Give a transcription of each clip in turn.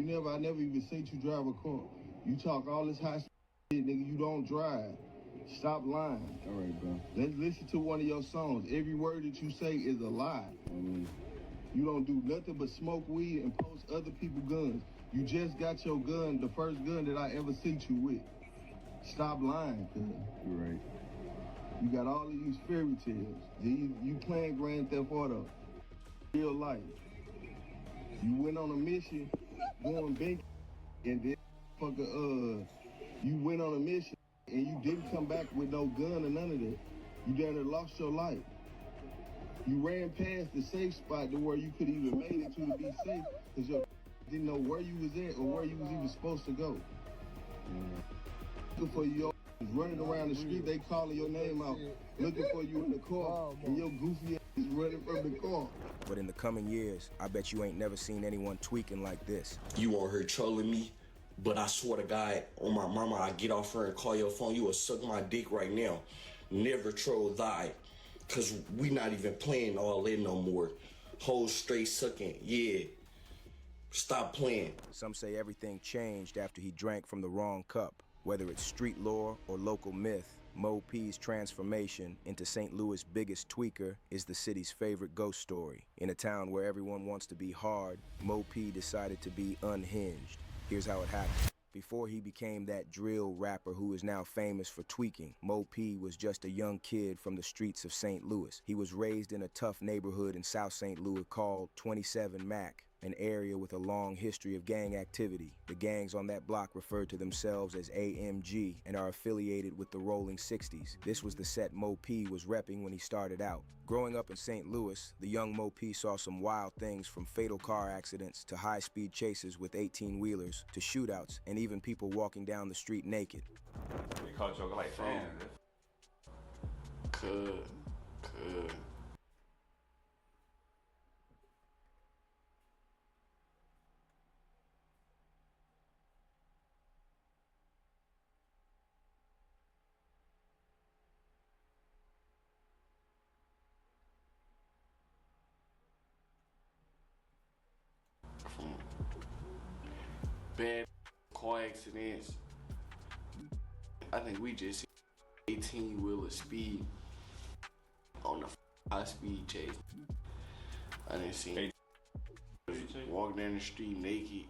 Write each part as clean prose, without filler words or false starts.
I never even seen you drive a car. You talk all this high shit, nigga, you don't drive. Stop lying. All right, bro. Let's listen to one of your songs. Every word that you say is a lie. You don't do nothing but smoke weed and post other people's guns. You just got your gun, the first gun that I ever seen you with. Stop lying, cuz. You're right. You got all of these fairy tales. You playing Grand Theft Auto. Real life. You went on a mission, going bank, and then you went on a mission and you didn't come back with no gun or none of that. You down there lost your life. You ran past the safe spot to where you could even made it to be safe because you didn't know where you was at or where you was even supposed to go. Looking for you, running around the street, they calling your name out, looking for you in the car, and your goofy ass is running from the car. But in the coming years, I bet you ain't never seen anyone tweaking like this. You on her trolling me, but I swear to God, on my mama, I get off her and call your phone, you will suck my dick right now. Never troll thy, cause we not even playing all in no more. Whole straight sucking, yeah. Stop playing. Some say everything changed after he drank from the wrong cup. Whether it's street lore or local myth, Mo P's transformation into St. Louis' biggest tweaker is the city's favorite ghost story. In a town where everyone wants to be hard, Mo P decided to be unhinged. Here's how it happened. Before he became that drill rapper who is now famous for tweaking, Mo P was just a young kid from the streets of St. Louis. He was raised in a tough neighborhood in South St. Louis called 27 Mac, an area with a long history of gang activity. The gangs on that block referred to themselves as AMG and are affiliated with the Rolling 60s. This was the set Mo P was repping when he started out. Growing up in St. Louis, the young Mo P saw some wild things, from fatal car accidents to high-speed chases with 18-wheelers to shootouts and even people walking down the street naked. They call Joker like fans. Could. Bad car accidents. I think we just 18-wheeler speed on the high-speed chase. I didn't see walk down the street naked.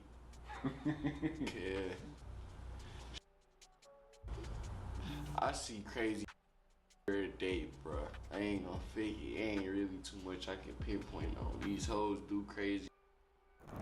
Yeah. I see crazy every day, bro. I ain't gonna fake it. Ain't really too much I can pinpoint on. These hoes do crazy.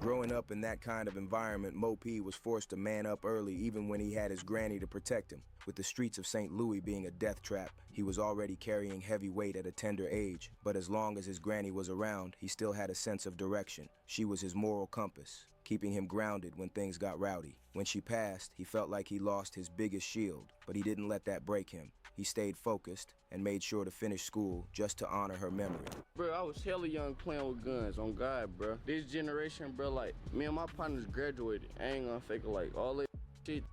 Growing up in that kind of environment, Mo P was forced to man up early even when he had his granny to protect him. With the streets of St. Louis being a death trap, he was already carrying heavy weight at a tender age. But as long as his granny was around, he still had a sense of direction. She was his moral compass, keeping him grounded when things got rowdy. When she passed, he felt like he lost his biggest shield, but he didn't let that break him. He stayed focused and made sure to finish school just to honor her memory. Bro, I was hella young playing with guns, on God, bro. This generation, bro, like, me and my partners graduated. I ain't gonna fake it, like, all this shit.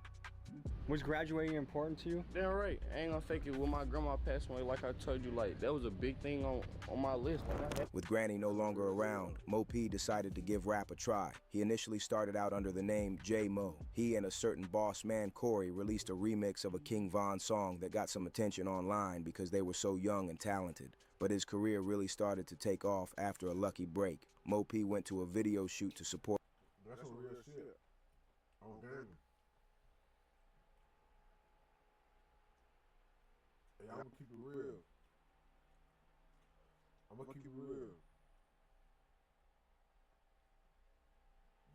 Was graduating important to you? Damn right. I ain't gonna fake it. When my grandma passed away, like I told you, like, that was a big thing on my list. With Granny no longer around, Mo P decided to give rap a try. He initially started out under the name J Mo. He and a certain boss man, Corey, released a remix of a King Von song that got some attention online because they were so young and talented. But his career really started to take off after a lucky break. Mo P went to a video shoot to support. That's some real shit. On game. Hey, I'm gonna keep it real.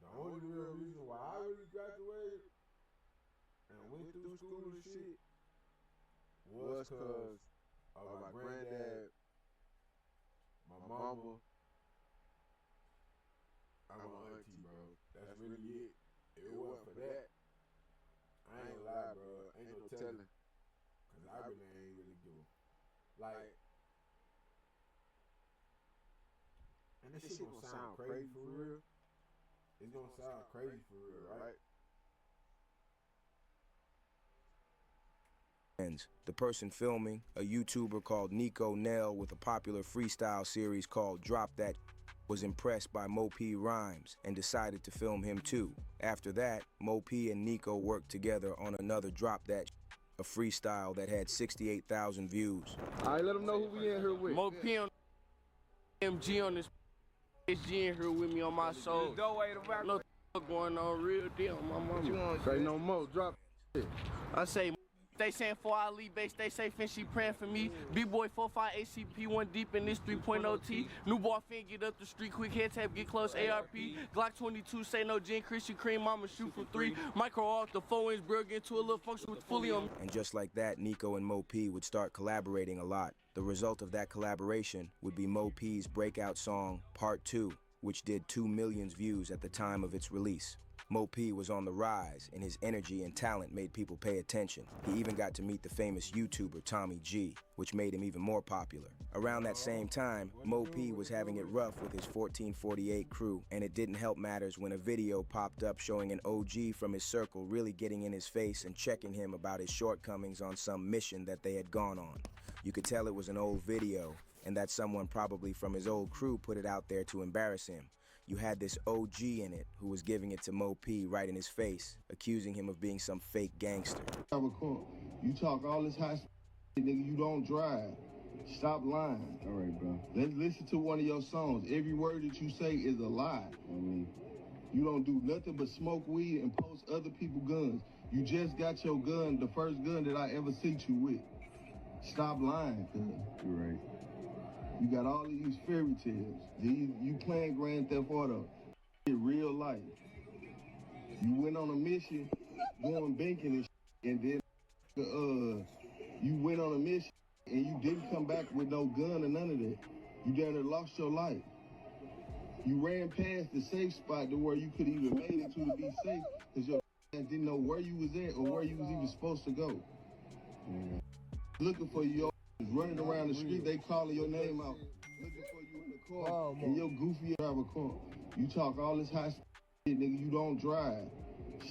The only real reason why I really graduated and went through school and shit was cause of my granddad, my mama, and my auntie, bro. That's really it. If it wasn't for that, I ain't lie, bro. Ain't no telling. Cause I really ain't really give a, like, and this shit gonna sound crazy for real. It's gonna sound crazy for real, right? The person filming, a YouTuber called Nico Nell with a popular freestyle series called Drop That, was impressed by Mo P rhymes and decided to film him too. After that, Mo P and Nico worked together on another Drop That, a freestyle that had 68,000 views. All right, let them know who we in here with. Mo P on MG on this G in here with me on my soul. No going on real deal, my mama. Say no more, drop it. I say, they saying for I leave base, they say Finn, she praying for me. B-boy 45 ACP, one deep in this 3.0 T. New ball Finn, get up the street, quick head tap, get close, ARP. Glock 22, say no gin, Christian cream, mama shoot from 3. Micro off the 4-inch, bro, get into a little function with fully on. And just like that, Nico and Mo P would start collaborating a lot. The result of that collaboration would be Mo P's breakout song, Part 2, which did 2 million views at the time of its release. Mo P was on the rise, and his energy and talent made people pay attention. He even got to meet the famous YouTuber Tommy G, which made him even more popular. Around that same time, Mo P was having it rough with his 1448 crew, and it didn't help matters when a video popped up showing an OG from his circle really getting in his face and checking him about his shortcomings on some mission that they had gone on. You could tell it was an old video, and that someone probably from his old crew put it out there to embarrass him. You had this OG in it who was giving it to Mo P right in his face, accusing him of being some fake gangster. You talk all this high nigga, you don't drive. Stop lying. All right, bro. Let's listen to one of your songs. Every word that you say is a lie. You don't do nothing but smoke weed and post other people's guns. You just got your gun, the first gun that I ever seen you with. Stop lying, cuz. You're right. You got all of these fairy tales. You playing Grand Theft Auto in real life. You went on a mission, going banking and then you went on a mission and you didn't come back with no gun or none of that. You down there lost your life. You ran past the safe spot to where you could even made it to be safe because your didn't know where you was at or where you was even supposed to go. Looking for you. Running around the street, they calling your name out, looking for you in the car, and your goofy drive a car. You talk all this high shit, nigga, you don't drive.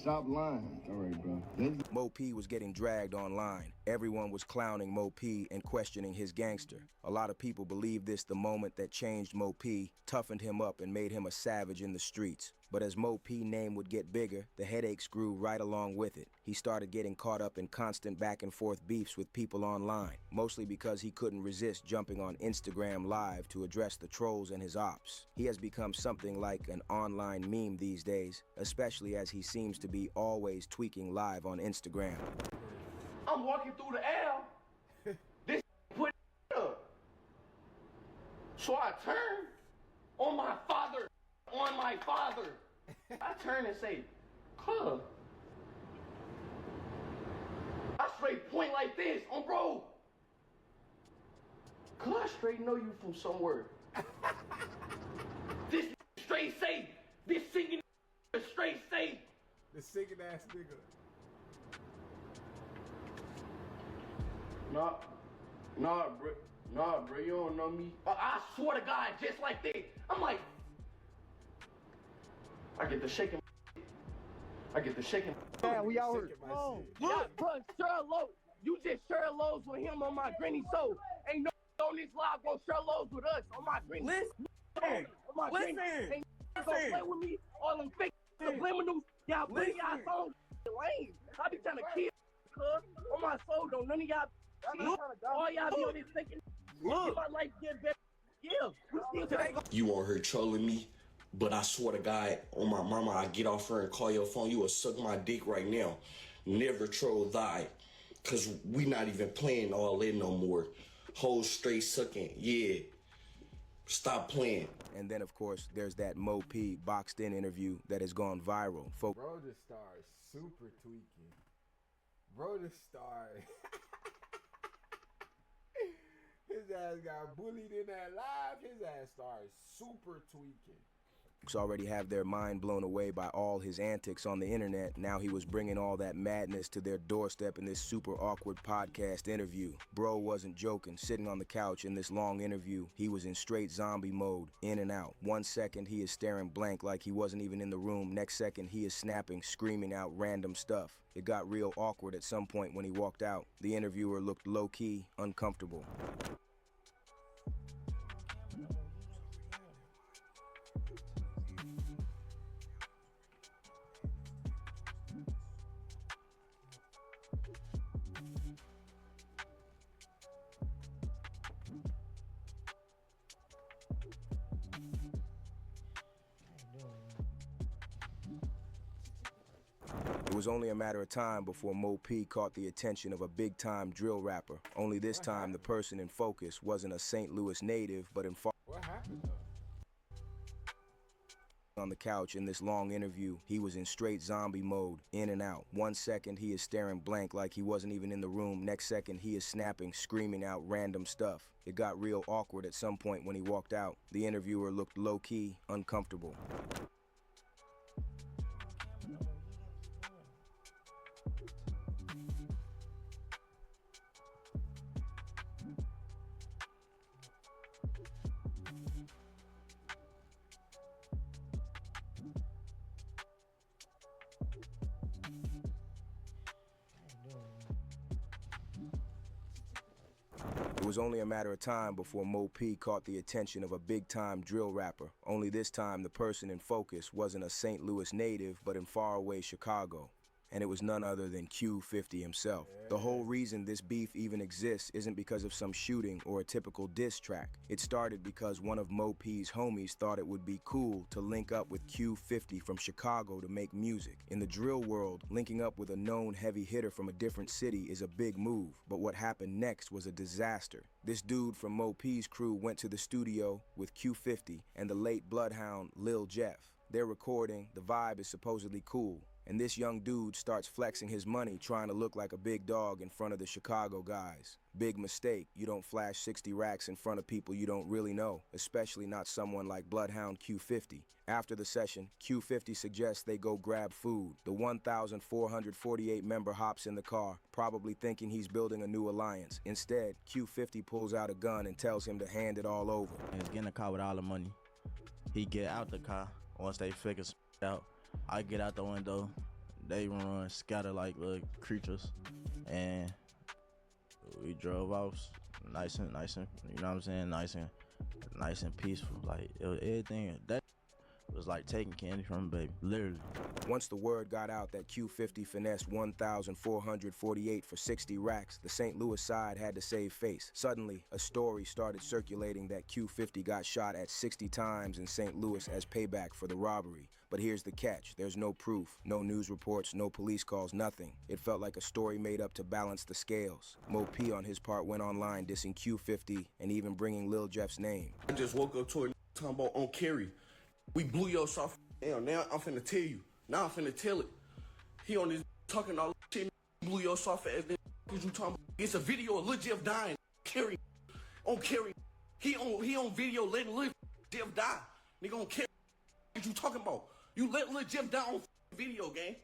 Stop lying. All right, bro. Mo P was getting dragged online. Everyone was clowning Mo P and questioning his gangster. A lot of people believed this the moment that changed Mo P, toughened him up and made him a savage in the streets. But as Mo P name would get bigger, the headaches grew right along with it. He started getting caught up in constant back and forth beefs with people online, mostly because he couldn't resist jumping on Instagram Live to address the trolls and his ops. He has become something like an online meme these days, especially as he seems to be always tweaking live on Instagram. I'm walking through the L. This put up. So I turn on my father. I turn and say, cuz. I straight point like this on bro. Cuz I straight know you from somewhere. This straight safe. This singing straight safe. The singing ass nigga. Nah, bro, you don't know me. I swear to God, just like that. I'm like, I get the shaking. Yeah, we out here. Look, bro, share lows. You just share lows with him on my granny soul. Ain't no on this live gonna share lows with us on my granny. Listen. Ain't gonna play with me. All them fake subliminals. Y'all play y'all songs lame. I be trying to kill cuz on my soul. Don't none of y'all. All y'all be on this thinking. Look, my life get better. Yeah, we still today. You on her trolling me, but I swear to God, on my mama, I get off her and call your phone. You will suck my dick right now. Never troll thy, cause we not even playing all that no more. Whole straight sucking, yeah. Stop playing. And then, of course, there's that Mo P boxed in interview that has gone viral. Bro just started super tweaking. Bro just started. His ass got bullied in that live. His ass started super tweaking. Already have their mind blown away by all his antics on the internet. Now he was bringing all that madness to their doorstep in this super awkward podcast interview. Bro wasn't joking. Sitting on the couch in this long interview, he was in straight zombie mode, in and out. 1 second he is staring blank like he wasn't even in the room. Next second he is snapping, screaming out random stuff. It got real awkward at some point when he walked out. The interviewer looked low-key, uncomfortable. It was only a matter of time before Mo P caught the attention of a big-time drill rapper. Only this time, the person in focus wasn't a St. Louis native, but in far... What happened though? On the couch in this long interview, he was in straight zombie mode, in and out. 1 second, he is staring blank like he wasn't even in the room. Next second, he is snapping, screaming out random stuff. It got real awkward at some point when he walked out. The interviewer looked low-key, uncomfortable. It was only a matter of time before Mo P caught the attention of a big-time drill rapper. Only this time, the person in focus wasn't a St. Louis native, but in faraway Chicago. And it was none other than Q50 himself. The whole reason this beef even exists isn't because of some shooting or a typical diss track. It started because one of Mo P's homies thought it would be cool to link up with Q50 from Chicago to make music. In the drill world, linking up with a known heavy hitter from a different city is a big move, but what happened next was a disaster. This dude from Mo P's crew went to the studio with Q50 and the late bloodhound Lil Jeff. They're recording, the vibe is supposedly cool. And this young dude starts flexing his money trying to look like a big dog in front of the Chicago guys. Big mistake, you don't flash 60 racks in front of people you don't really know, especially not someone like Bloodhound Q50. After the session, Q50 suggests they go grab food. The 1,448 member hops in the car, probably thinking he's building a new alliance. Instead, Q50 pulls out a gun and tells him to hand it all over. He's getting a car with all the money. He get out the car once they figure out. I get out the window, they run, scatter like little creatures, and we drove off nice and, you know what I'm saying, nice and peaceful. Like, it was everything, that was like taking candy from a baby, literally. Once the word got out that Q50 finessed 1,448 for 60 racks, the St. Louis side had to save face. Suddenly, a story started circulating that Q50 got shot at 60 times in St. Louis as payback for the robbery. But here's the catch, there's no proof, no news reports, no police calls, nothing. It felt like a story made up to balance the scales. Mo P on his part went online dissing Q50 and even bringing Lil Jeff's name. I just woke up to a talking about on carry. We blew your soft down. Now I'm finna tell you. Now I'm finna tell it. He on this talking all shit. Blew your soft ass. What you talking about? It's a video of Lil Jeff dying. Carry. On carry. He on video letting Lil Jeff die. Nigga on carry. What you talking about? You let Lil Jeff die on video, gang.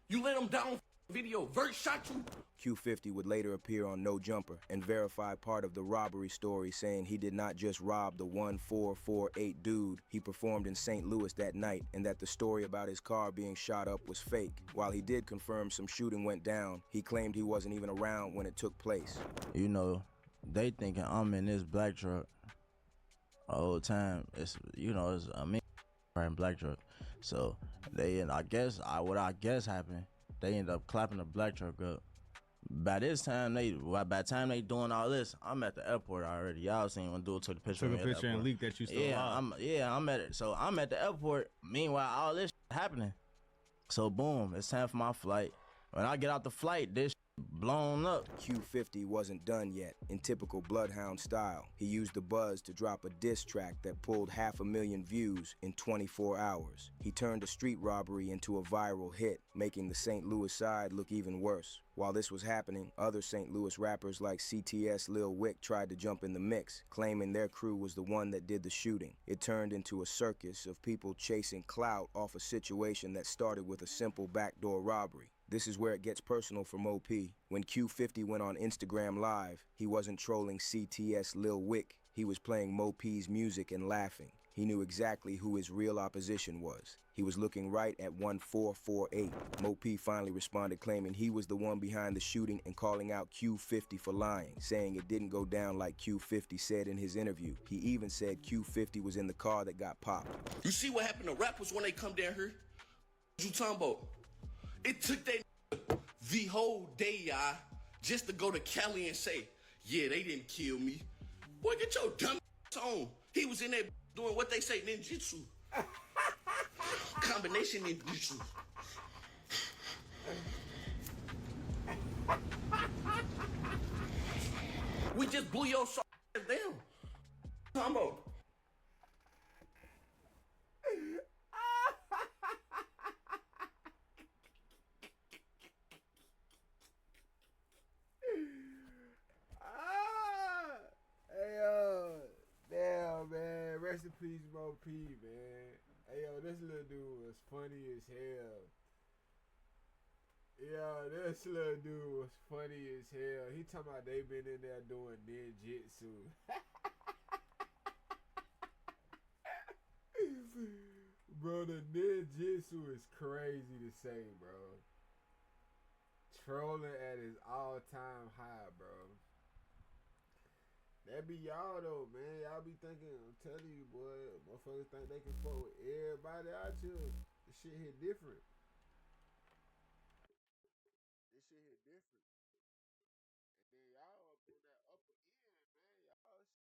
You let him die on video. Vert shot you. Q50 would later appear on No Jumper and verify part of the robbery story, saying he did not just rob the 1,448 dude he performed in St. Louis that night, and that the story about his car being shot up was fake. While he did confirm some shooting went down, he claimed he wasn't even around when it took place. You know, they thinking I'm in this black truck the whole time. It's, you know, it's me in black truck. So they, and what I guess happened, they end up clapping the black truck up. By the time they doing all this, I'm at the airport already. Y'all seen when dude took the picture. Took a picture and leaked that you still alive. I'm at it. So I'm at the airport. Meanwhile, all this happening. So boom, it's time for my flight. When I get out the flight, this blown up. Q50 wasn't done yet. In typical Bloodhound style, he used the buzz to drop a diss track that pulled 500,000 views in 24 hours. He turned a street robbery into a viral hit, making the St. Louis side look even worse. While this was happening, other St. Louis rappers like CTS Lil Wick tried to jump in the mix, claiming their crew was the one that did the shooting. It turned into a circus of people chasing clout off a situation that started with a simple backdoor robbery. This is where it gets personal for Mo P. When Q50 went on Instagram Live, he wasn't trolling CTS Lil Wick. He was playing Mo P's music and laughing. He knew exactly who his real opposition was. He was looking right at 1,448. Mo P finally responded claiming he was the one behind the shooting and calling out Q50 for lying, saying it didn't go down like Q50 said in his interview. He even said Q50 was in the car that got popped. You see what happened to rappers when they come down here? What you talking about? It took that the whole day, y'all, just to go to Cali and say, yeah, they didn't kill me. Boy, get your dumb on. He was in there doing what they say, ninjutsu. Combination ninjutsu. We just blew your ass down. Combo. Hey, damn, man. Rest in peace, Mo P, man. Hey, yo, this little dude was funny as hell. Yo, this little dude was funny as hell. He talking about they been in there doing ninjutsu. Bro, the ninjutsu is crazy to say, bro. Trolling at his all-time high, bro. That be y'all though, man. Y'all be thinking, I'm telling you, boy, motherfuckers think they can fuck with everybody out here. This shit hit different. This shit hit different. And then y'all up on that upper end,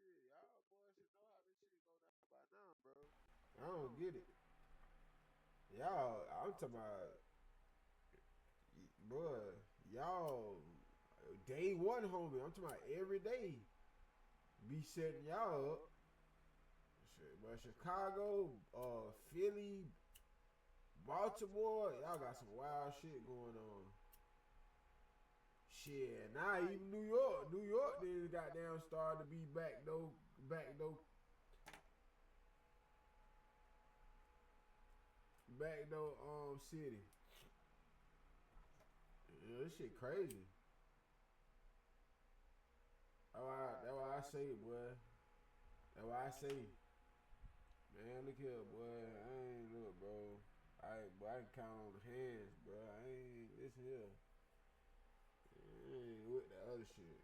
man. Y'all shit. Y'all boys should know how this shit go down by now, bro. I don't get it. Y'all, I'm talking about, bro, y'all, day one, homie. I'm talking about every day. Be setting y'all up. Shit, but Chicago, Philly, Baltimore, y'all got some wild shit going on. Shit, now even New York then goddamn started to be back though city. Yeah, this shit crazy. That's why I say, boy. That's why I say, man, look here, boy. I ain't look, bro. I can count on the hands, bro. I ain't this here. I ain't with the other shit.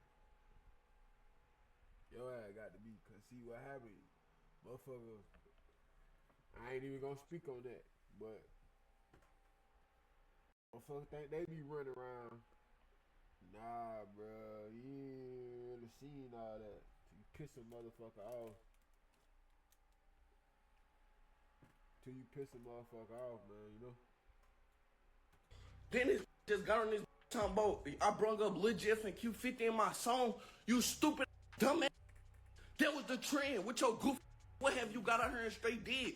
Your ass got to be, cause see what happened, motherfucker. I ain't even gonna speak on that, but motherfuckers think they be running around. Nah, bro, you ain't really seen all that. You piss a motherfucker off. Till you piss a motherfucker off, man, you know? Then this just got on this talking about I brung up Lil Jeff and Q50 in my song. You stupid dumbass. That was the trend with your goof. What have you got out here and straight did?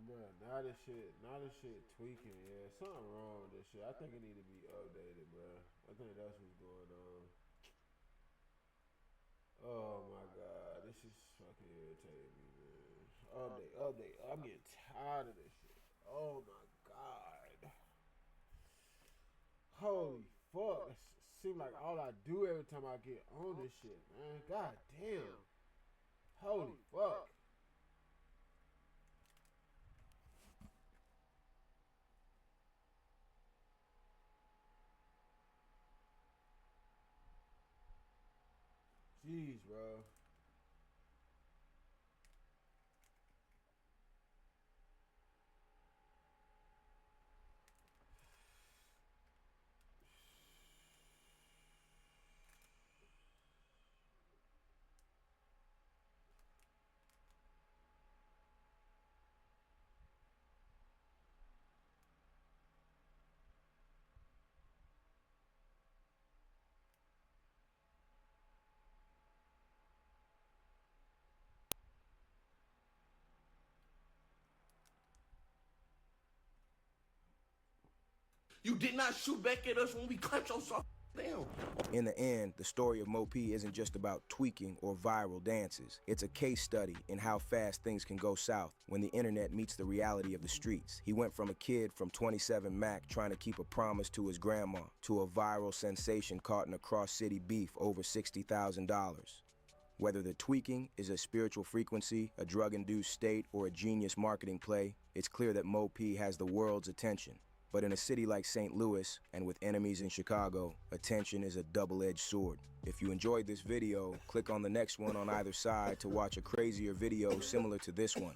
Bro, now this shit tweaking, yeah. Something wrong with this shit. I think it need to be updated, bro. I think that's what's going on. Oh my god, this is fucking irritating me, man. Update. I'm getting tired of this shit. Oh my god. Holy fuck. It seems like all I do every time I get on this shit, man. God damn. Holy fuck. Jeez, bro. You did not shoot back at us when we clapped your soft down. In the end, the story of Mo P isn't just about tweaking or viral dances. It's a case study in how fast things can go south when the internet meets the reality of the streets. He went from a kid from 27 Mac trying to keep a promise to his grandma to a viral sensation caught in a cross-city beef over $60,000. Whether the tweaking is a spiritual frequency, a drug-induced state, or a genius marketing play, it's clear that Mo P has the world's attention. But in a city like St. Louis, and with enemies in Chicago, attention is a double-edged sword. If you enjoyed this video, click on the next one on either side to watch a crazier video similar to this one.